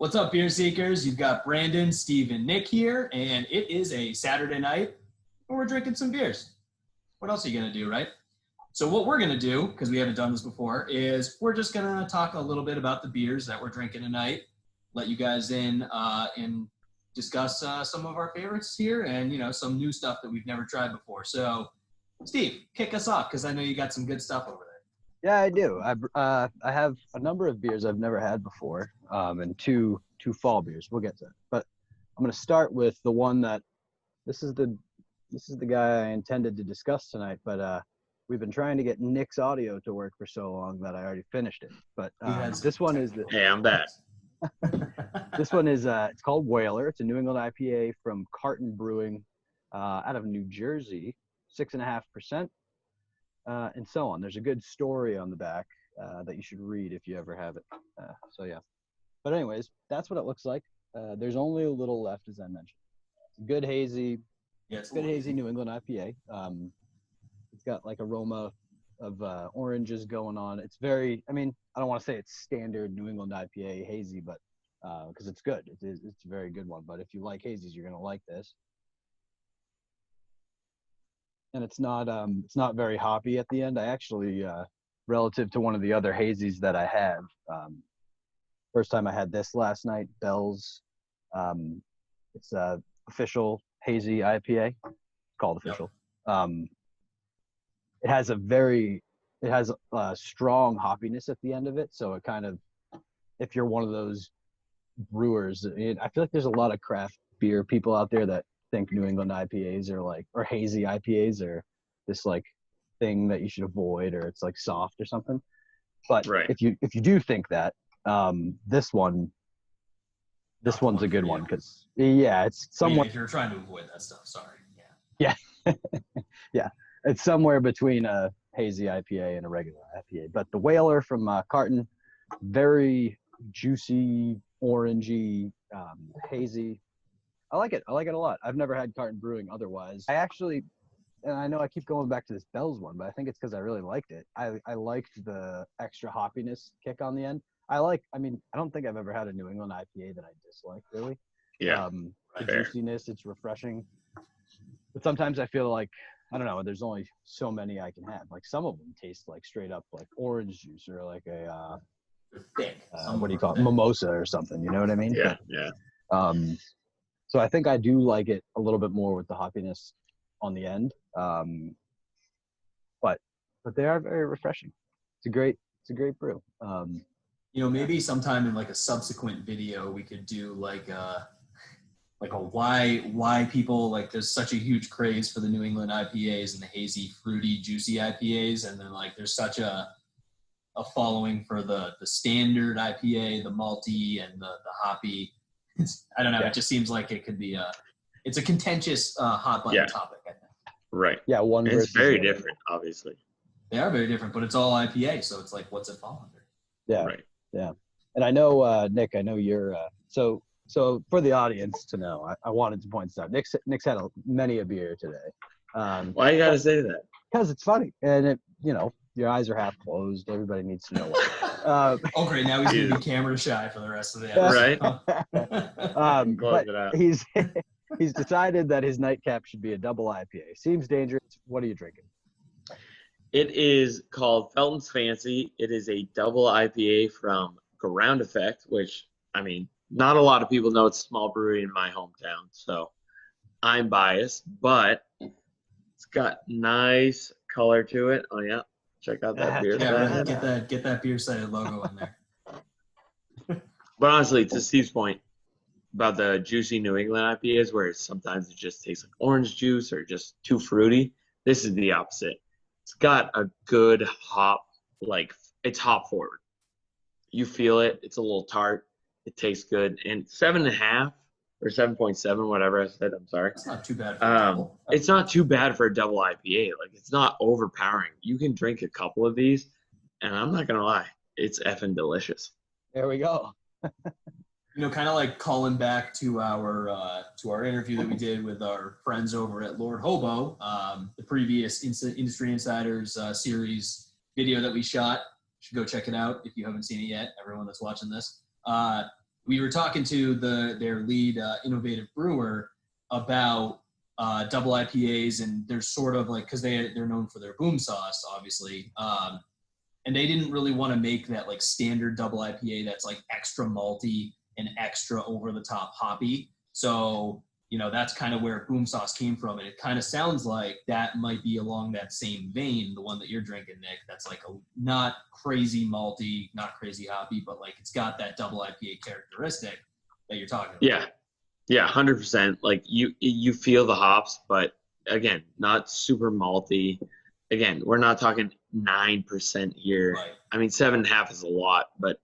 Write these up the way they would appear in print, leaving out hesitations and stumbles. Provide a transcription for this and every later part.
What's up, beer seekers? You've got Brandon, Steve, and Nick here, and it is a Saturday night, and we're drinking some beers. What else are you going to do, right? So what we're going to do, because we haven't done this before, is we're just going to talk a little bit about the beers that we're drinking tonight, let you guys in and discuss some of our favorites here and, you know, some new stuff that we've never tried before. So, Steve, kick us off, because I know you got some good stuff over there. Yeah, I do. I have a number of beers I've never had before, and two fall beers. We'll get to it. But I'm going to start with the one that this is the guy I intended to discuss tonight. But we've been trying to get Nick's audio to work for so long that I already finished it. But this one is the Hey, I'm back. this one is it's called Whaler. It's a New England IPA from Carton Brewing, out of New Jersey, 6.5%. And so on. There's a good story on the back that you should read if you ever have it. So yeah. But anyways, that's what it looks like. There's only a little left, as I mentioned. It's a good hazy, hazy New England IPA. It's got like aroma of oranges going on. It's very, I mean, I don't want to say it's standard New England IPA hazy, but because it's good. It's a very good one. But if you like hazies, you're gonna like this. And it's not very hoppy at the end. I actually, relative to one of the other hazies that I have, first time I had this last night, Bell's, it's a official hazy IPA, called official. Yep. It has a strong hoppiness at the end of it. So it kind of, if you're one of those brewers, I feel like there's a lot of craft beer people out there that think New England IPAs or hazy IPAs are this like thing that you should avoid, or it's like soft or something. But right. if you do think that, this one's a good one, because it's somewhere. If you're trying to avoid that stuff, sorry. Yeah. Yeah, it's somewhere between a hazy IPA and a regular IPA. But the Whaler from Carton, very juicy, orangey, hazy. I like it a lot. I've never had Carton Brewing otherwise. And I know I keep going back to this Bell's one, but I think it's because I really liked it. I liked the extra hoppiness kick on the end. I don't think I've ever had a New England IPA that I disliked, really. Yeah. The juiciness, it's refreshing. But sometimes I feel like, I don't know, there's only so many I can have. Like some of them taste like straight up like orange juice or like a, thick. What do you call it? Mimosa or something, you know what I mean? Yeah, but, so I think I do like it a little bit more with the hoppiness on the end. But they are very refreshing. It's a great brew. Maybe sometime in like a subsequent video we could do like a why people like there's such a huge craze for the New England IPAs and the hazy, fruity, juicy IPAs, and then like there's such a following for the standard IPA, the malty and the hoppy. I don't know. Yeah. It just seems like it could be it's a contentious hot button topic, I think. Right. Yeah, it's very different, obviously. They are very different, but it's all IPA, so it's like, what's it fall under? Yeah. Right. Yeah. And I know, Nick, you're so for the audience to know, I wanted to point this out. Nick's had many a beer today. Why you gotta say that? Because it's funny, and your eyes are half closed. Everybody needs to know why. Oh, great. Now he's going to be camera shy for the rest of the episode. Right. But he's decided that his nightcap should be a double IPA. Seems dangerous. What are you drinking? It is called Feltons Fancy. It is a double IPA from Ground Effect, which, I mean, not a lot of people know. It's a small brewery in my hometown, so I'm biased. But it's got nice color to it. Oh, yeah. Check out that beer. Yeah, get that BeerSighted logo in there. But honestly, to Steve's point about the juicy New England IPAs, where sometimes it just tastes like orange juice or just too fruity, this is the opposite. It's got a good hop, like it's hop forward. You feel it. It's a little tart. It tastes good. And 7.5 or 7.7, whatever I said. I'm sorry. It's not too bad for a double. It's not too bad for a double IPA. Like, it's not overpowering. You can drink a couple of these, and I'm not gonna lie, it's effing delicious. There we go. Kind of like calling back to our interview that we did with our friends over at Lord Hobo, the previous Industry Insiders series video that we shot. You should go check it out if you haven't seen it yet, everyone that's watching this. we were talking to their lead innovative brewer about double IPAs, and they're sort of like, because they're known for their boom sauce, obviously, and they didn't really want to make that like standard double IPA that's like extra malty and extra over the top hoppy. So that's kind of where boom sauce came from, and it kind of sounds like that might be along that same vein, the one that you're drinking, Nick. That's like a not crazy malty, not crazy hoppy, but like it's got that double IPA characteristic that you're talking about. Yeah, 100%. Like you feel the hops, but again, not super malty. Again, we're not talking 9% here. Right. I mean, 7.5 is a lot, but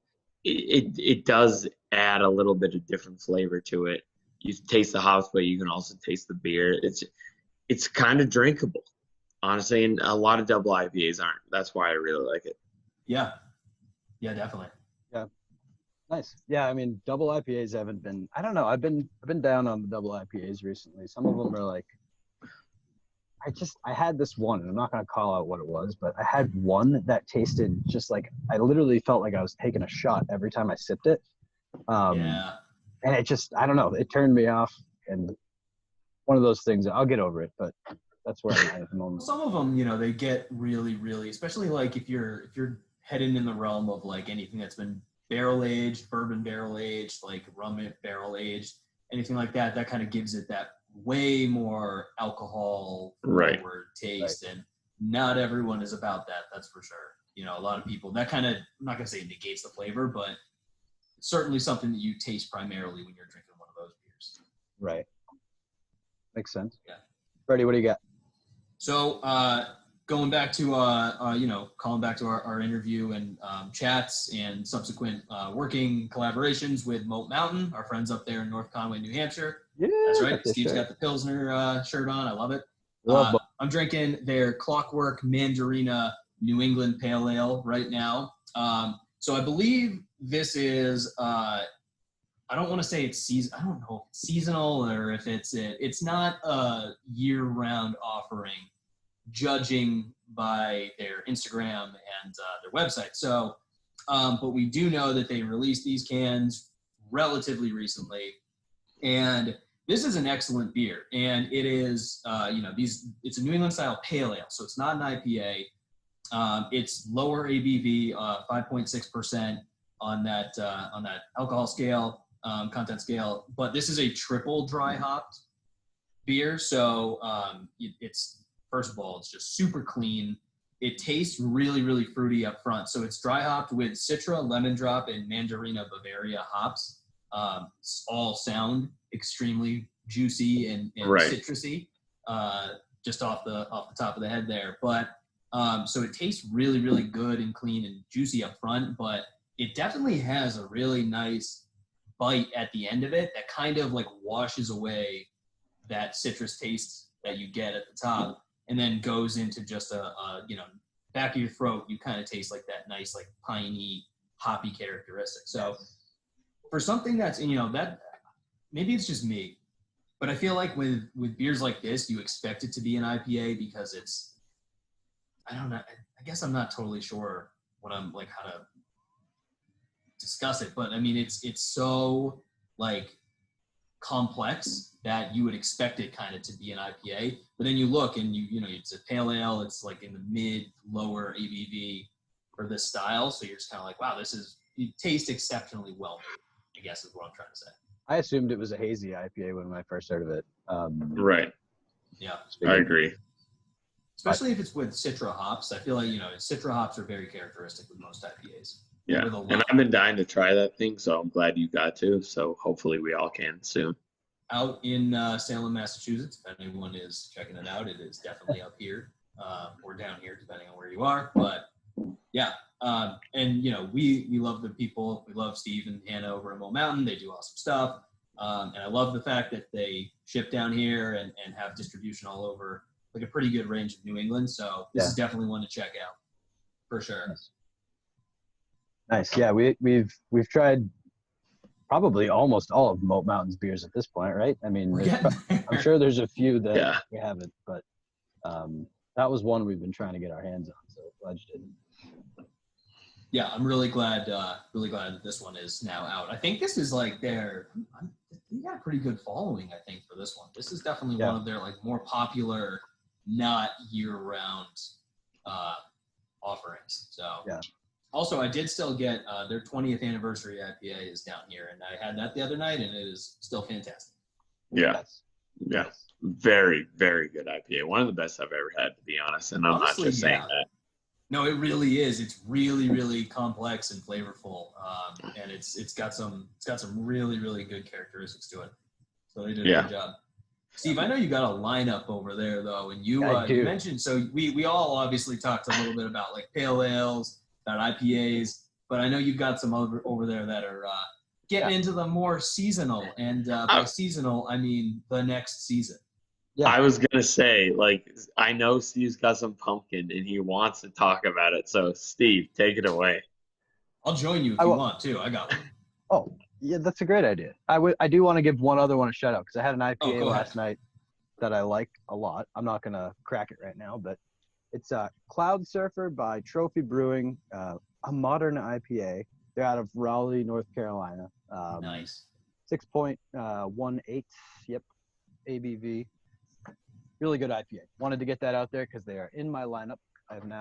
it does add a little bit of different flavor to it. You taste the hops, but you can also taste the beer. It's kind of drinkable, honestly, and a lot of double IPAs aren't. That's why I really like it. Yeah, definitely. Yeah, nice. Yeah, I mean, double IPAs haven't been. I don't know. I've been down on the double IPAs recently. Some of them are like. I had this one, and I'm not gonna call out what it was, but I had one that tasted just like I literally felt like I was taking a shot every time I sipped it. Yeah. And it just, I don't know, it turned me off, and one of those things, I'll get over it, but that's where I'm at the moment. Some of them, they get really, really, especially like if you're heading in the realm of like anything that's been barrel aged, bourbon barrel aged, like rum barrel aged, anything like that, that kind of gives it that way more alcohol forward taste. And not everyone is about that, that's for sure. A lot of people, that kind of, I'm not gonna say negates the flavor, but it's certainly something that you taste primarily when you're drinking one of those beers. Right. Makes sense. Yeah. Freddie, what do you got? So going back to, calling back to our interview and chats and subsequent working collaborations with Moat Mountain, our friends up there in North Conway, New Hampshire. Yeah, that's right. Steve's got the Pilsner shirt on. I love it. I'm drinking their Clockwork Mandarina New England Pale Ale right now. So I believe this is, I don't want to say it's I don't know if it's seasonal or if it's not a year-round offering, judging by their Instagram and their website. So, but we do know that they released these cans relatively recently, and this is an excellent beer. And it is, it's a New England style pale ale, so it's not an IPA. It's lower ABV, 5.6% on that alcohol scale, content scale. But this is a triple dry hopped beer, so it's, first of all, it's just super clean. It tastes really, really fruity up front. So it's dry hopped with Citra, Lemon Drop, and Mandarina Bavaria hops. All sound extremely juicy and citrusy, just off the top of the head there. But so it tastes really, really good and clean and juicy up front, but it definitely has a really nice bite at the end of it that kind of like washes away that citrus taste that you get at the top, and then goes into just a back of your throat. You kind of taste like that nice, like piney, hoppy characteristic. So for something that's, that maybe it's just me, but I feel like with beers like this, you expect it to be an IPA because it's, I don't know, I guess I'm not totally sure what I'm like, how to discuss it, but I mean, it's so like complex that you would expect it kind of to be an IPA, but then you look and it's a pale ale. It's like in the mid lower ABV for this style. So you're just kind of like, wow, it tastes exceptionally well made, I guess is what I'm trying to say. I assumed it was a hazy IPA when I first heard of it. Right. Yeah. I agree. Especially if it's with Citra hops. I feel like, Citra hops are very characteristic with most IPAs. Yeah, and I've been dying to try that thing, so I'm glad you got to. So hopefully we all can soon. Out in Salem, Massachusetts, if anyone is checking it out, it is definitely up here or down here, depending on where you are. But yeah, and we love the people. We love Steve and Hannah over at Moat Mountain. They do awesome stuff, and I love the fact that they ship down here and have distribution all over, like a pretty good range of New England. So this is definitely one to check out for sure. Nice. Yeah, we've tried probably almost all of Moat Mountain's beers at this point, right? I mean, I'm sure there's a few that we haven't, but that was one we've been trying to get our hands on. So glad you did. Yeah, I'm really glad that this one is now out. I think this is like they got a pretty good following, I think, for this one. This is definitely one of their like more popular, not year-round offerings. So yeah. Also, I did still get their 20th anniversary IPA is down here, and I had that the other night, and it is still fantastic. Yeah. Yes. Yeah. Very, very good IPA. One of the best I've ever had, to be honest. And I'm Honestly, not just saying that. No, it really is. It's really, really complex and flavorful, and it's got some really, really good characteristics to it. So they did a good job. Steve, I know you got a lineup over there though, and you mentioned, so we all obviously talked a little bit about like pale ales, about IPAs, but I know you've got some over there that are getting into the more seasonal, and by seasonal I mean the next season. Yeah. I was gonna say, like, I know Steve's got some pumpkin and he wants to talk about it. So Steve, take it away. I'll join you if you want too. I got one. Oh, yeah, that's a great idea. I do want to give one other one a shout out because I had an IPA last night that I like a lot. I'm not gonna crack it right now, but it's Cloud Surfer by Trophy Brewing, a modern IPA. They're out of Raleigh, North Carolina. Nice. 6.18. Yep, ABV. Really good IPA. Wanted to get that out there because they are in my lineup. I'm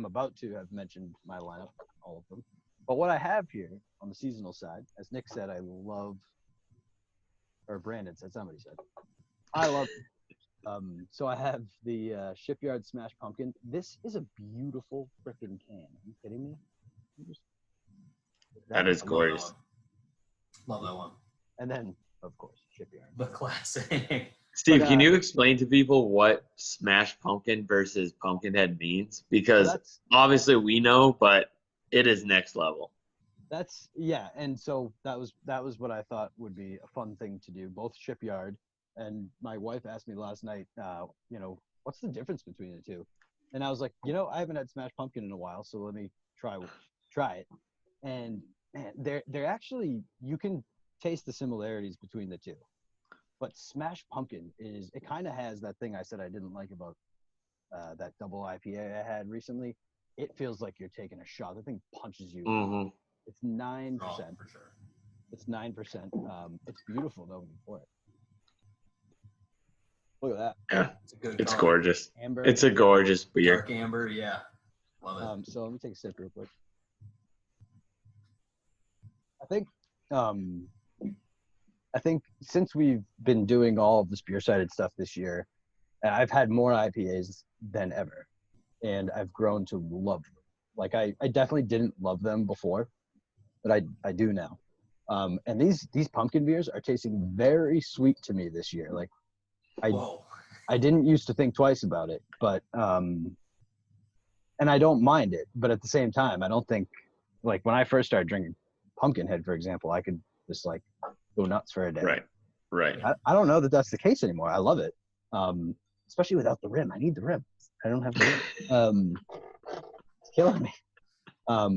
about to have mentioned my lineup, all of them. But what I have here on the seasonal side, as Nick said, or Brandon said, somebody said, I love. So I have the Shipyard Smash Pumpkin. This is a beautiful freaking can. Are you kidding me? That is gorgeous. Love that one. And then, of course, Shipyard. The classic. Steve, can you explain to people what Smash Pumpkin versus Pumpkinhead means? Because obviously we know, but it is next level. And so that was what I thought would be a fun thing to do. Both Shipyard, and my wife asked me last night, what's the difference between the two? And I was like, I haven't had Smash Pumpkin in a while, so let me try it. And man, they're actually, you can taste the similarities between the two. But Smash Pumpkin it kind of has that thing I said I didn't like about that double IPA I had recently. It feels like you're taking a shot. The thing punches you. Mm-hmm. It's 9%. Oh, for sure. It's 9%. It's beautiful though when you pour it. Look at that. Yeah, it's gorgeous. Amber. It's a gorgeous beer. Dark amber, yeah. Love it. So let me take a sip real quick. I think since we've been doing all of this BeerSighted stuff this year, I've had more IPAs than ever, and I've grown to love them. Like I definitely didn't love them before, but I do now. And these pumpkin beers are tasting very sweet to me this year. Like I didn't used to think twice about it, but and I don't mind it, but at the same time, I don't think, like when I first started drinking Pumpkinhead, for example, I could just like go nuts for a day. Right. I don't know that that's the case anymore. I love it, especially without the rim. I need the rim. I don't have the rim. It's killing me. But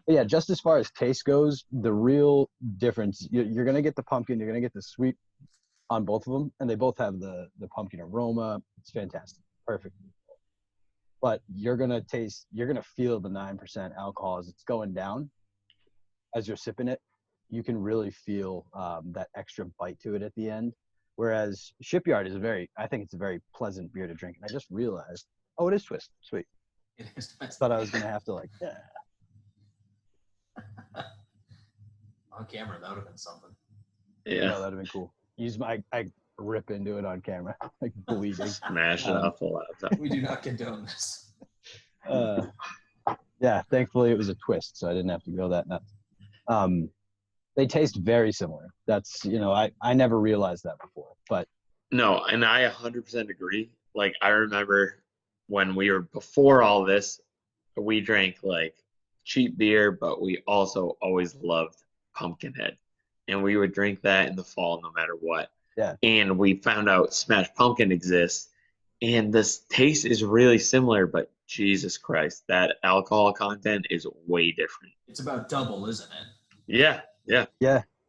yeah, just as far as taste goes, the real difference, you're going to get the pumpkin, you're going to get the sweet on both of them, and they both have the pumpkin aroma. It's fantastic. Perfect. But you're going to feel the 9% alcohol as it's going down. As you're sipping it, you can really feel that extra bite to it at the end. Whereas Shipyard I think it's a very pleasant beer to drink. And I just realized, it is twist. Sweet. It is twist. Thought I was going to have to on camera, that would have been something. Yeah. That would have been cool. I rip into it on camera, like bleeding. Smash it off a lot of time. We do not condone this. Yeah, thankfully it was a twist, so I didn't have to go that nuts. They taste very similar. That's, I never realized that before, but. No, and I 100% agree. Like, I remember when we were before all this, we drank like cheap beer, but we also always loved Pumpkinhead. And we would drink that in the fall no matter what. Yeah. And we found out Smash Pumpkin exists, and this taste is really similar, but Jesus Christ, that alcohol content is way different. It's about double, isn't it? Yeah.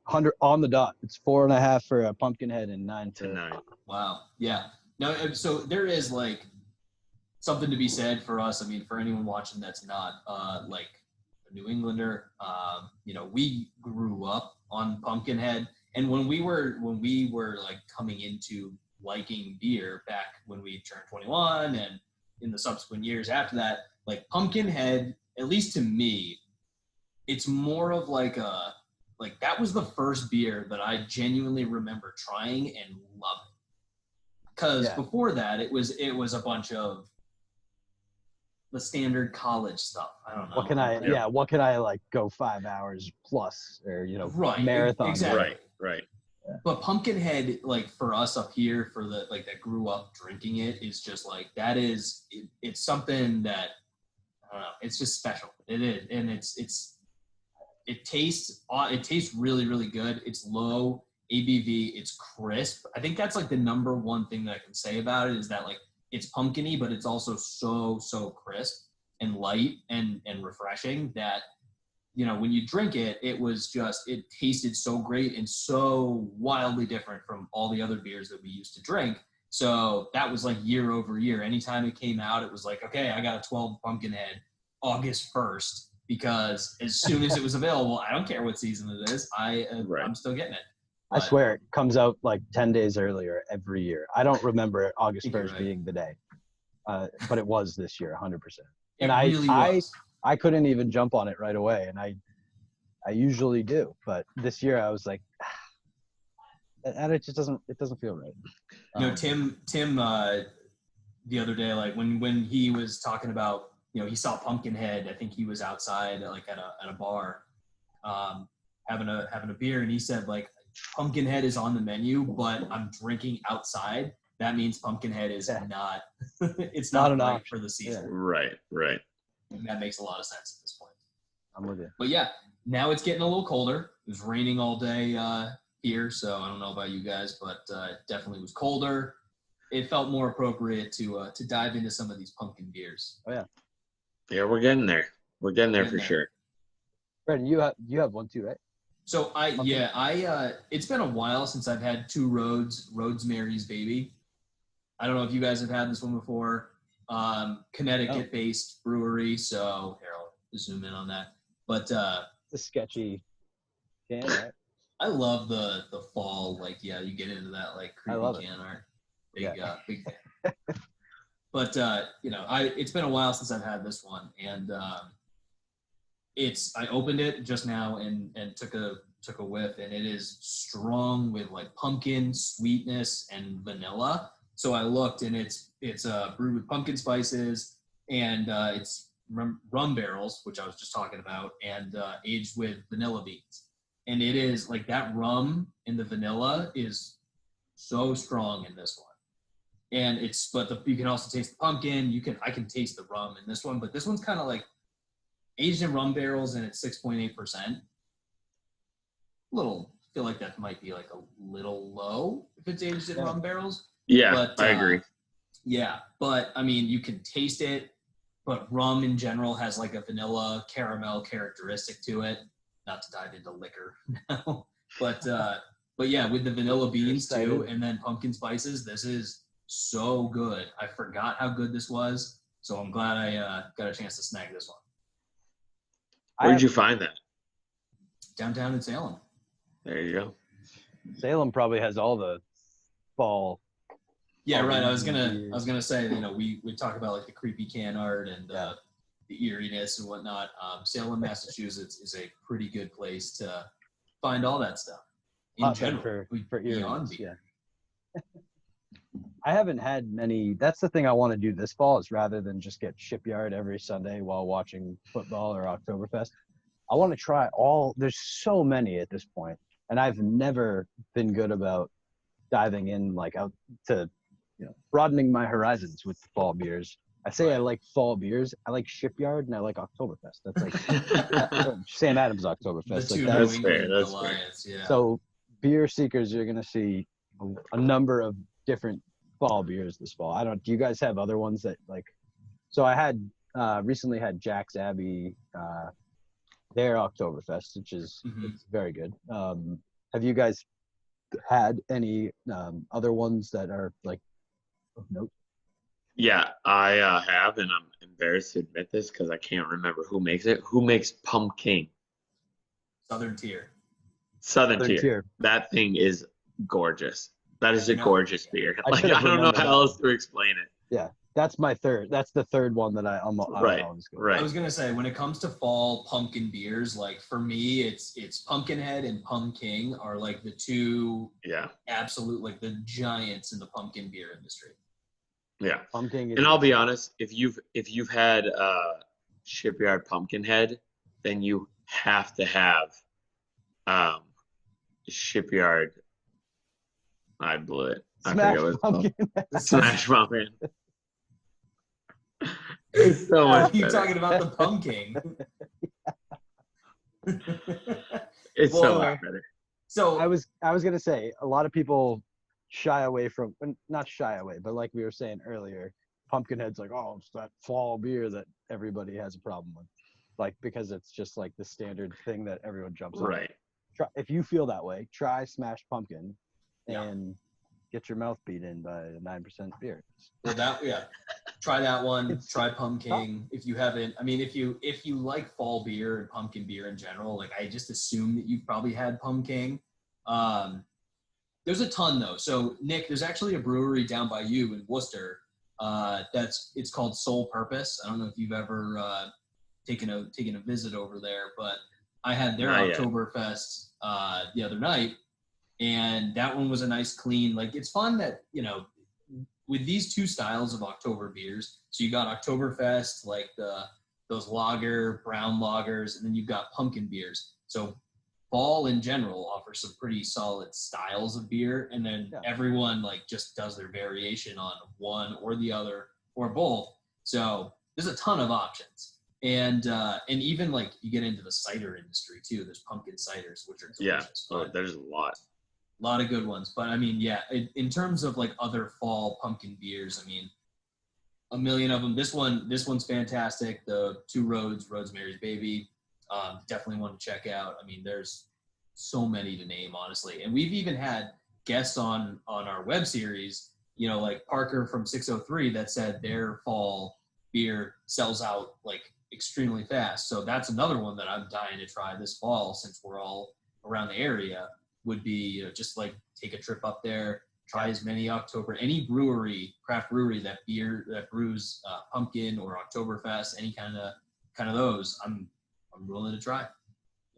100 on the dot. It's 4.5 for a Pumpkinhead and 9 for 9. Wow. Yeah. No, so there is like something to be said for us. I mean, for anyone watching that's not like a New Englander, we grew up on Pumpkinhead, and when we were like coming into liking beer back when we turned 21 and in the subsequent years after that, like Pumpkinhead, at least to me, it's more of like that was the first beer that I genuinely remember trying and loving. Because before that, it was a bunch of the standard college stuff. I don't know. What can I like go 5 hours plus or marathon? Exactly. Right. Yeah. But Pumpkinhead, like for us up here, for the like that grew up drinking it, is just like it's something that I don't know. It's just special. It is, and it tastes really, really good. It's low ABV. It's crisp. I think that's like the number one thing that I can say about it is that like it's pumpkin-y, but it's also so crisp and light and refreshing that, when you drink it, it tasted so great and so wildly different from all the other beers that we used to drink. So that was like year over year. Anytime it came out, it was like, okay, I got a 12 Pumpkinhead August 1st. Because as soon as it was available, I don't care what season it is, I'm still getting it. But I swear it comes out like 10 days earlier every year. I don't remember August 1st being the day, but it was this year, 100%. And I couldn't even jump on it right away, and I usually do, but this year I was like, and it just doesn't feel right. Tim, the other day, like when he was talking about. He saw Pumpkinhead. I think he was outside like at a bar, having a beer, and he said like Pumpkinhead is on the menu, but I'm drinking outside. That means Pumpkinhead is not. It's not right for the season. Yeah. Right. And that makes a lot of sense at this point. I'm with you. But yeah, now it's getting a little colder. It was raining all day here, so I don't know about you guys, but it definitely was colder. It felt more appropriate to dive into some of these pumpkin beers. Oh yeah. Yeah, we're getting there. We're getting there for sure. Brendan, you have one too, right? So it's been a while since I've had two Rhodes Mary's Baby. I don't know if you guys have had this one before. Connecticut-based brewery. So here, I'll zoom in on that. But it's a sketchy can, right? I love the fall. Like, you get into that like creepy can art. Big fan. But it's been a while since I've had this one, and I opened it just now and took a whiff, and it is strong with like pumpkin sweetness and vanilla. So I looked, and it's brewed with pumpkin spices, and it's rum barrels, which I was just talking about, and aged with vanilla beans. And it is like that rum and the vanilla is so strong in this one. And you can also taste the pumpkin. I can taste the rum in this one, but this one's kind of like aged in rum barrels, and it's 6.8%. Feel like that might be like a little low if it's aged in rum barrels. Yeah, but, I agree. Yeah, but I mean, you can taste it, but rum in general has like a vanilla caramel characteristic to it. Not to dive into liquor now, but yeah, with the vanilla beans too, and then pumpkin spices, this is so good. I forgot how good this was, so I'm glad I got a chance to snag this one. Where'd you find that? Downtown in Salem. There you go. Salem probably has all the fall. Yeah, right. I was gonna say, we talk about like the creepy can art and the eeriness and whatnot. Salem, Massachusetts is a pretty good place to find all that stuff. In general, for eeriness, yeah. I haven't had many. That's the thing I want to do this fall is rather than just get Shipyard every Sunday while watching football or Oktoberfest, I want to try there's so many at this point, and I've never been good about diving in like out to, broadening my horizons with fall beers. I say I like fall beers. I like Shipyard and I like Oktoberfest. That's like Sam Adams Oktoberfest. That's fair. That's fair. Yeah. So beer seekers, you're gonna see a number of different fall beers this fall. Do you guys have other ones that like? So I had recently had Jack's Abbey, their Oktoberfest, which is it's very good. Have you guys had any other ones that are like of note? Yeah, I have, and I'm embarrassed to admit this because I can't remember who makes it. Who makes pumpkin? Southern Tier. Southern Southern Tier. Tier. That thing is gorgeous. That is a You know, gorgeous beer. I Like should have I don't know remembered how that else one. to explain it. Yeah, that's my third. That's the third one that I would Right, always go. I right. was gonna say, when it comes to fall pumpkin beers, like for me, it's Pumpkinhead and Pumpkin are like the two Yeah, absolute, like the giants in the pumpkin beer industry. yeah. Pumpkin is And I'll be insane. honest, if you've had Shipyard Pumpkinhead, then you have to have um Shipyard. I blew it. I Smash forget what it's called. pumpkin. Smash Pumpkin. It's so much You better. talking about the pumpkin? It's so Well, much better. So I was gonna say a lot of people shy away from, not shy away, but like we were saying earlier, Pumpkinhead's like, oh, it's that fall beer that everybody has a problem with, like because it's just like the standard thing that everyone jumps on. Right. Try, if you feel that way, try Smash Pumpkin, Yeah. and get your mouth beat in by a 9% beer. Well, try that one. It's Try Pumpkin. If you haven't, I mean, if you like fall beer and pumpkin beer in general, like I just assume that you've probably had Pumpkin. There's a ton though. So Nick, there's actually a brewery down by you in Worcester. It's called Soul Purpose. I don't know if you've ever taken a visit over there, but I had their Not yet. Oktoberfest the other night. And that one was a nice clean, like it's fun that, with these two styles of October beers, so you got Oktoberfest, like those lager, brown lagers, and then you've got pumpkin beers. So fall in general offers some pretty solid styles of beer, and then everyone like just does their variation on one or the other or both. So there's a ton of options. And even like you get into the cider industry too. There's pumpkin ciders, which are delicious. Yeah. Oh, there's a lot. A lot of good ones, but I mean, yeah, in terms of like other fall pumpkin beers, I mean, a million of them. This one's fantastic. The Two Roads, Rosemary's Baby, definitely one to check out. I mean, there's so many to name, honestly, and we've even had guests on our web series, like Parker from 603 that said their fall beer sells out like extremely fast. So that's another one that I'm dying to try this fall since we're all around the area. Would be just like take a trip up there, try as many any craft brewery that brews pumpkin or Oktoberfest, any kind of those. I'm willing to try.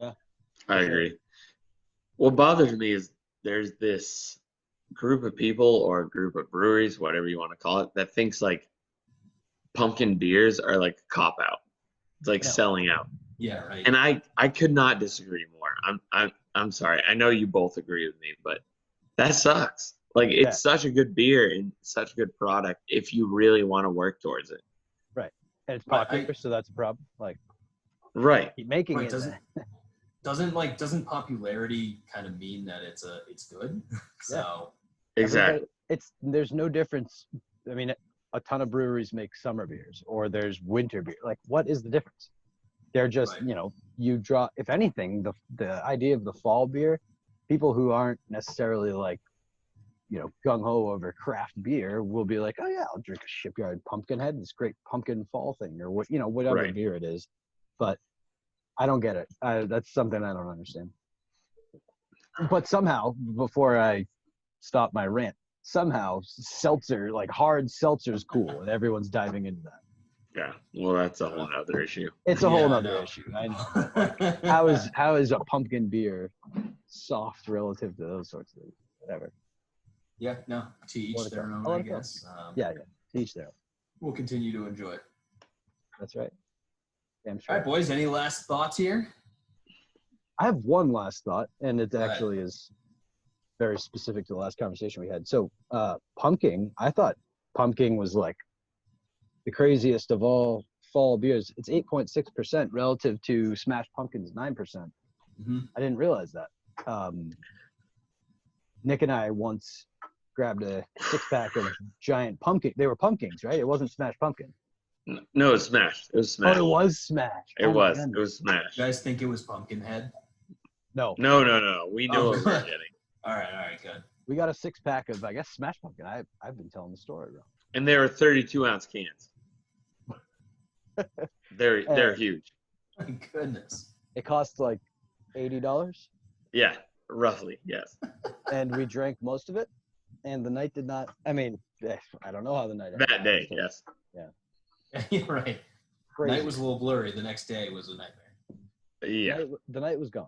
Yeah, I agree. What bothers me is there's this group of people or group of breweries, whatever you want to call it, that thinks like pumpkin beers are like a cop out. It's like selling out. Yeah, right. And I could not disagree more. I'm sorry. I know you both agree with me, but that sucks. Like it's such a good beer and such a good product if you really want to work towards it. Right. And it's popular, so that's a problem. Like right. Keep making right. it. Doesn't popularity kind of mean that it's good? So exactly. There's no difference. I mean, a ton of breweries make summer beers or there's winter beer. Like what is the difference? They're just, you draw, if anything, the idea of the fall beer, people who aren't necessarily like, gung-ho over craft beer will be like, oh yeah, I'll drink a Shipyard Pumpkinhead, this great pumpkin fall thing, or whatever beer it is. But I don't get it. That's something I don't understand. But somehow, before I stop my rant, somehow seltzer, like hard seltzer is cool, and everyone's diving into that. Yeah, well, that's a whole other issue. It's a whole other issue. I know. Like, how is a pumpkin beer soft relative to those sorts of things? Whatever. Yeah, no, to each their own, I guess. Yeah, to each their own. We'll continue to enjoy it. That's right. Yeah, I'm sure. All right, boys, any last thoughts here? I have one last thought, and it actually is very specific to the last conversation we had. So, pumpkin, I thought pumpkin was like the craziest of all fall beers. It's 8.6% relative to Smash Pumpkin's 9%. Mm-hmm. I didn't realize that. Nick and I once grabbed a 6-pack of giant pumpkin. They were pumpkins, right? It wasn't Smash Pumpkin. No, it was Smash. It was Smash. Oh, it was Smash. It was Smash. You guys think it was Pumpkinhead? No. No. We knew what we were getting. All right, good. We got a 6-pack of, I guess, Smash Pumpkin. I've been telling the story wrong. And they were 32-ounce cans. They're huge. My goodness. It cost like $80, Yeah, roughly, yes. and we drank most of it. And the night did not. I mean, I don't know how the night ended. That day, yes. You're right. Crazy. Night was a little blurry. The next day was a nightmare. Yeah, The night was gone.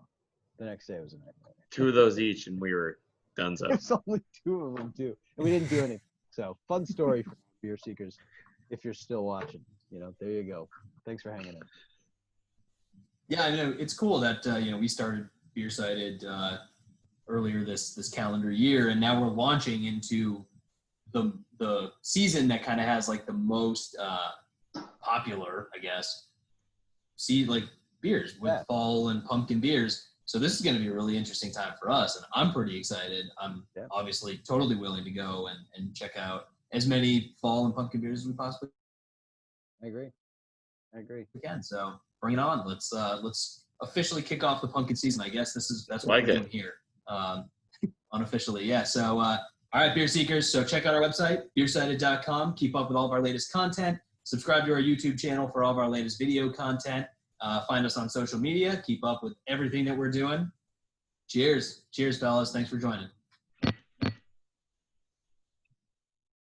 The next day was a nightmare. 2 of those each, and we were done so. There's only 2 of them too, and we didn't do anything. So fun story for beer seekers. If you're still watching, there you go. Thanks for hanging in. Yeah, I know it's cool that we started BeerSighted earlier this calendar year, and now we're launching into the season that kind of has like the most popular, I guess, beers with fall and pumpkin beers. So this is going to be a really interesting time for us, and I'm pretty excited. I'm obviously totally willing to go and check out as many fall and pumpkin beers as we possibly I agree. can. So bring it on. Let's officially kick off the pumpkin season. I guess that's what we're doing here, unofficially. Yeah. So all right, beer seekers. So check out our website, BeerSighted.com. Keep up with all of our latest content. Subscribe to our YouTube channel for all of our latest video content. Find us on social media. Keep up with everything that we're doing. Cheers, fellas. Thanks for joining.